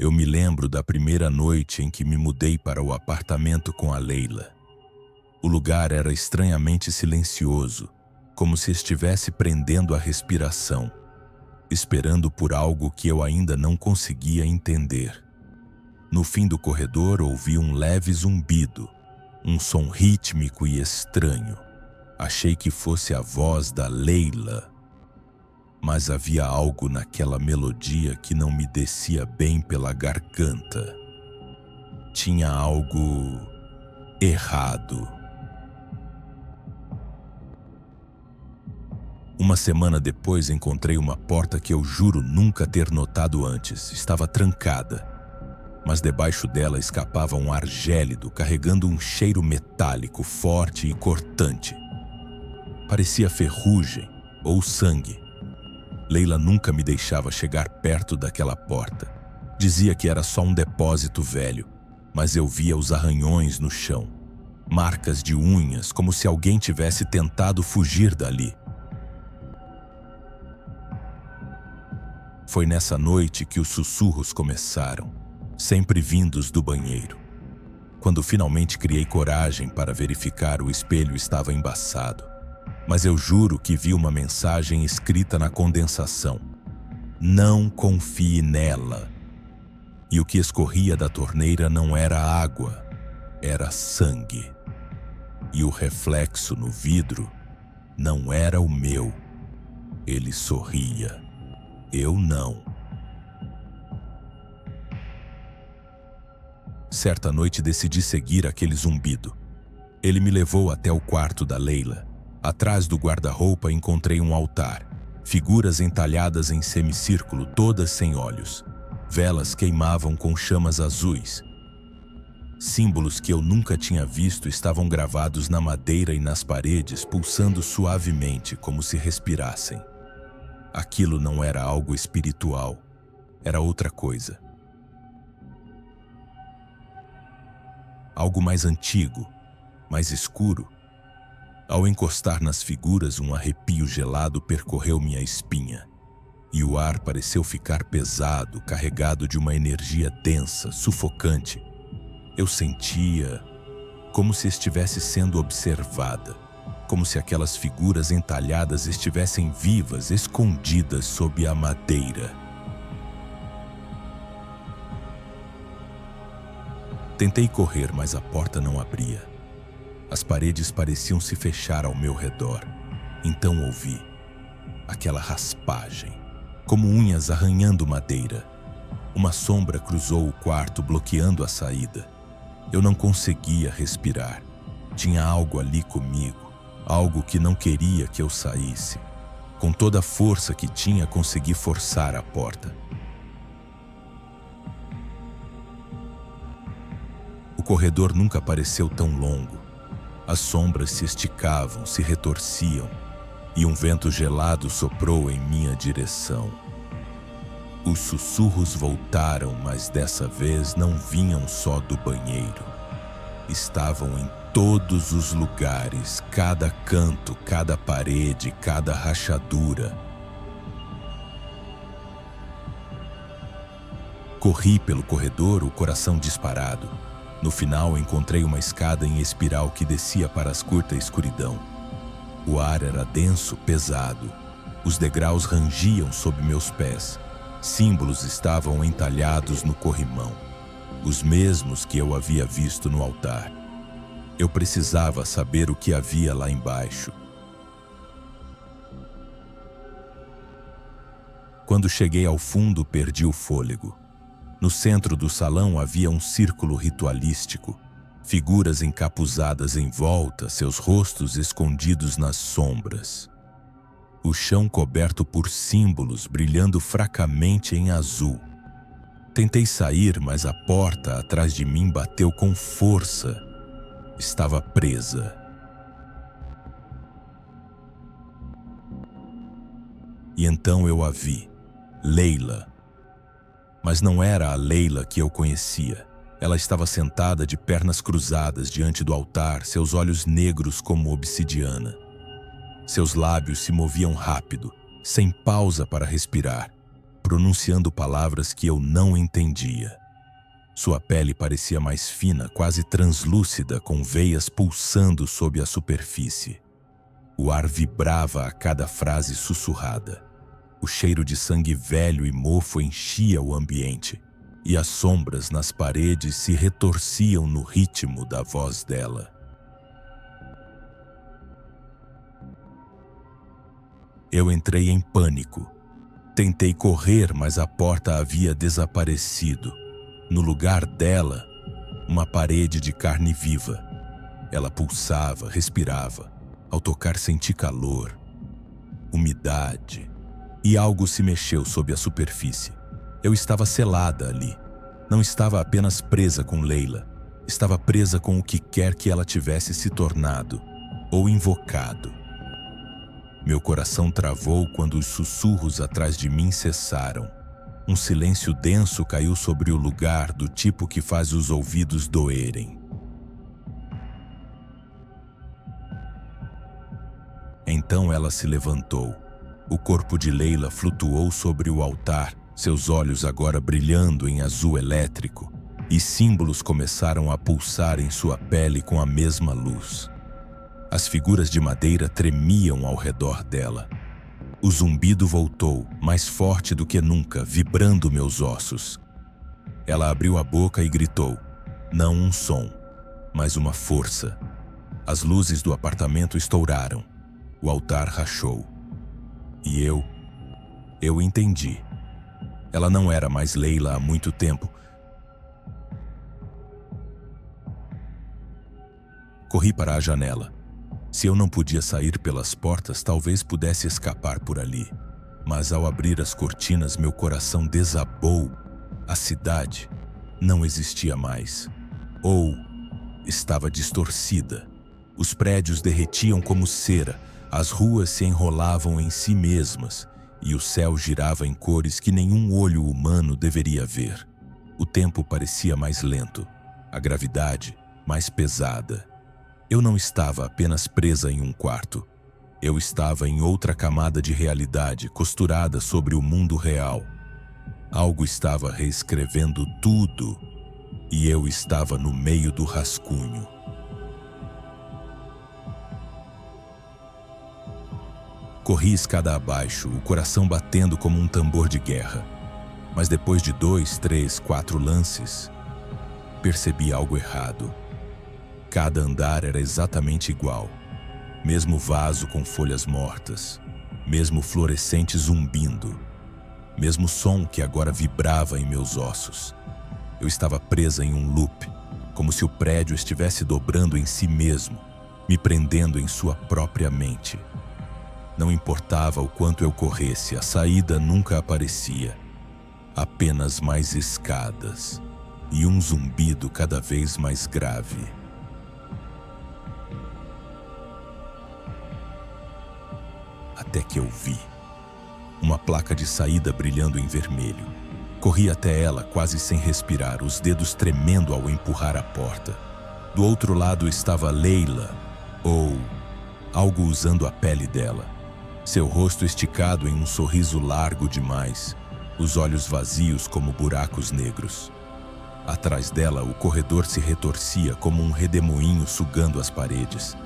Eu me lembro da primeira noite em que me mudei para o apartamento com a Leila. O lugar era estranhamente silencioso, como se estivesse prendendo a respiração, esperando por algo que eu ainda não conseguia entender. No fim do corredor ouvi um leve zumbido, um som rítmico e estranho. Achei que fosse a voz da Leila, mas havia algo naquela melodia que não me descia bem pela garganta. Tinha algo errado. Uma semana depois encontrei uma porta que eu juro nunca ter notado antes. Estava trancada, mas debaixo dela escapava um ar gélido, carregando um cheiro metálico, forte e cortante. Parecia ferrugem ou sangue. Leila nunca me deixava chegar perto daquela porta. Dizia que era só um depósito velho, mas eu via os arranhões no chão, marcas de unhas, como se alguém tivesse tentado fugir dali. Foi nessa noite que os sussurros começaram, sempre vindos do banheiro. Quando finalmente criei coragem para verificar, o espelho estava embaçado. Mas eu juro que vi uma mensagem escrita na condensação: não confie nela. E o que escorria da torneira não era água, era sangue. E o reflexo no vidro não era o meu. Ele sorria. Eu não. Certa noite decidi seguir aquele zumbido. Ele me levou até o quarto da Leila. Atrás do guarda-roupa encontrei um altar, figuras entalhadas em semicírculo, todas sem olhos. Velas queimavam com chamas azuis. Símbolos que eu nunca tinha visto estavam gravados na madeira e nas paredes, pulsando suavemente como se respirassem. Aquilo não era algo espiritual, era outra coisa. Algo mais antigo, mais escuro. Ao encostar nas figuras, um arrepio gelado percorreu minha espinha, e o ar pareceu ficar pesado, carregado de uma energia densa, sufocante. Eu sentia como se estivesse sendo observada, como se aquelas figuras entalhadas estivessem vivas, escondidas sob a madeira. Tentei correr, mas a porta não abria. As paredes pareciam se fechar ao meu redor. Então ouvi aquela raspagem, como unhas arranhando madeira. Uma sombra cruzou o quarto, bloqueando a saída. Eu não conseguia respirar. Tinha algo ali comigo, algo que não queria que eu saísse. Com toda a força que tinha, consegui forçar a porta. O corredor nunca pareceu tão longo. As sombras se esticavam, se retorciam, e um vento gelado soprou em minha direção. Os sussurros voltaram, mas dessa vez não vinham só do banheiro. Estavam em todos os lugares, cada canto, cada parede, cada rachadura. Corri pelo corredor, o coração disparado. No final, encontrei uma escada em espiral que descia para as curta escuridão. O ar era denso, pesado. Os degraus rangiam sob meus pés. Símbolos estavam entalhados no corrimão, os mesmos que eu havia visto no altar. Eu precisava saber o que havia lá embaixo. Quando cheguei ao fundo, perdi o fôlego. No centro do salão havia um círculo ritualístico, figuras encapuzadas em volta, seus rostos escondidos nas sombras. O chão coberto por símbolos brilhando fracamente em azul. Tentei sair, mas a porta atrás de mim bateu com força. Estava presa. E então eu a vi, Leila. Mas não era a Leila que eu conhecia. Ela estava sentada de pernas cruzadas diante do altar, seus olhos negros como obsidiana. Seus lábios se moviam rápido, sem pausa para respirar. pronunciando palavras que eu não entendia. Sua pele parecia mais fina, quase translúcida, com veias pulsando sob a superfície. O ar vibrava a cada frase sussurrada. O cheiro de sangue velho e mofo enchia o ambiente, e as sombras nas paredes se retorciam no ritmo da voz dela. Eu entrei em pânico. Tentei correr, mas a porta havia desaparecido. No lugar dela, uma parede de carne viva. Ela pulsava, respirava. Ao tocar, senti calor, umidade, e algo se mexeu sob a superfície. Eu estava selada ali. Não estava apenas presa com Leila. Estava presa com o que quer que ela tivesse se tornado ou invocado. Meu coração travou quando os sussurros atrás de mim cessaram. Um silêncio denso caiu sobre o lugar, do tipo que faz os ouvidos doerem. Então ela se levantou. O corpo de Leila flutuou sobre o altar, seus olhos agora brilhando em azul elétrico, e símbolos começaram a pulsar em sua pele com a mesma luz. As figuras de madeira tremiam ao redor dela. O zumbido voltou, mais forte do que nunca, vibrando meus ossos. Ela abriu a boca e gritou, não um som, mas uma força. As luzes do apartamento estouraram. O altar rachou. E eu entendi. Ela não era mais Leila há muito tempo. Corri para a janela. Se eu não podia sair pelas portas, talvez pudesse escapar por ali. Mas ao abrir as cortinas, meu coração desabou. A cidade não existia mais. Ou estava distorcida. Os prédios derretiam como cera, as ruas se enrolavam em si mesmas, e o céu girava em cores que nenhum olho humano deveria ver. O tempo parecia mais lento, a gravidade mais pesada. Eu não estava apenas presa em um quarto. Eu estava em outra camada de realidade costurada sobre o mundo real. Algo estava reescrevendo tudo, e eu estava no meio do rascunho. Corri escada abaixo, o coração batendo como um tambor de guerra. Mas depois de 2, 3, 4 lances, percebi algo errado. Cada andar era exatamente igual. Mesmo vaso com folhas mortas, mesmo fluorescente zumbindo, mesmo som que agora vibrava em meus ossos. Eu estava presa em um loop, como se o prédio estivesse dobrando em si mesmo, me prendendo em sua própria mente. Não importava o quanto eu corresse, a saída nunca aparecia. Apenas mais escadas e um zumbido cada vez mais grave. Até que eu vi uma placa de saída brilhando em vermelho. Corri até ela quase sem respirar, os dedos tremendo ao empurrar a porta. Do outro lado estava Leila, ou algo usando a pele dela. Seu rosto esticado em um sorriso largo demais, os olhos vazios como buracos negros. Atrás dela, o corredor se retorcia como um redemoinho sugando as paredes.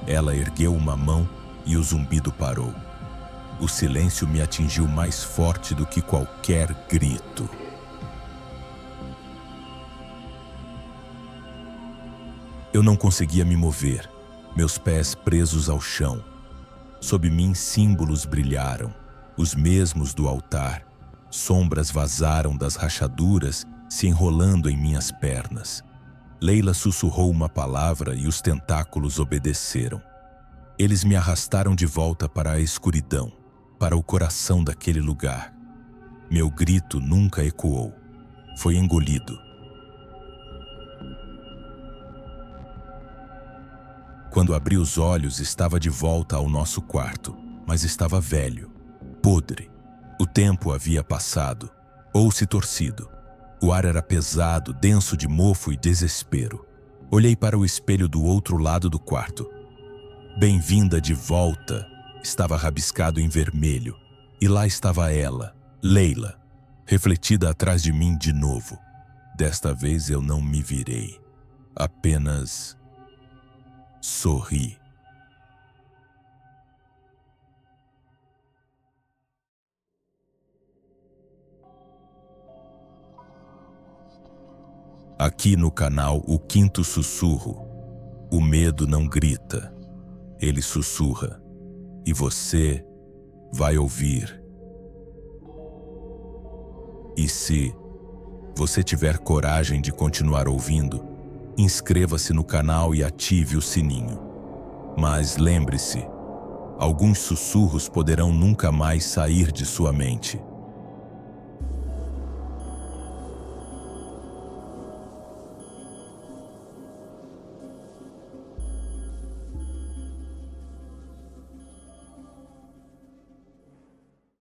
Ela ergueu uma mão e o zumbido parou. O silêncio me atingiu mais forte do que qualquer grito. Eu não conseguia me mover, meus pés presos ao chão. Sob mim, símbolos brilharam, os mesmos do altar. Sombras vazaram das rachaduras, se enrolando em minhas pernas. Leila sussurrou uma palavra e os tentáculos obedeceram. Eles me arrastaram de volta para a escuridão, para o coração daquele lugar. Meu grito nunca ecoou. Foi engolido. Quando abri os olhos, estava de volta ao nosso quarto, mas estava velho, podre. O tempo havia passado, ou se torcido. O ar era pesado, denso de mofo e desespero. Olhei para o espelho do outro lado do quarto. Bem-vinda de volta, estava rabiscado em vermelho, e lá estava ela, Leila, refletida atrás de mim de novo. Desta vez eu não me virei. Apenas sorri. Aqui no canal O Quinto Sussurro, o medo não grita, ele sussurra, e você vai ouvir. E se você tiver coragem de continuar ouvindo, inscreva-se no canal e ative o sininho. Mas lembre-se, alguns sussurros poderão nunca mais sair de sua mente.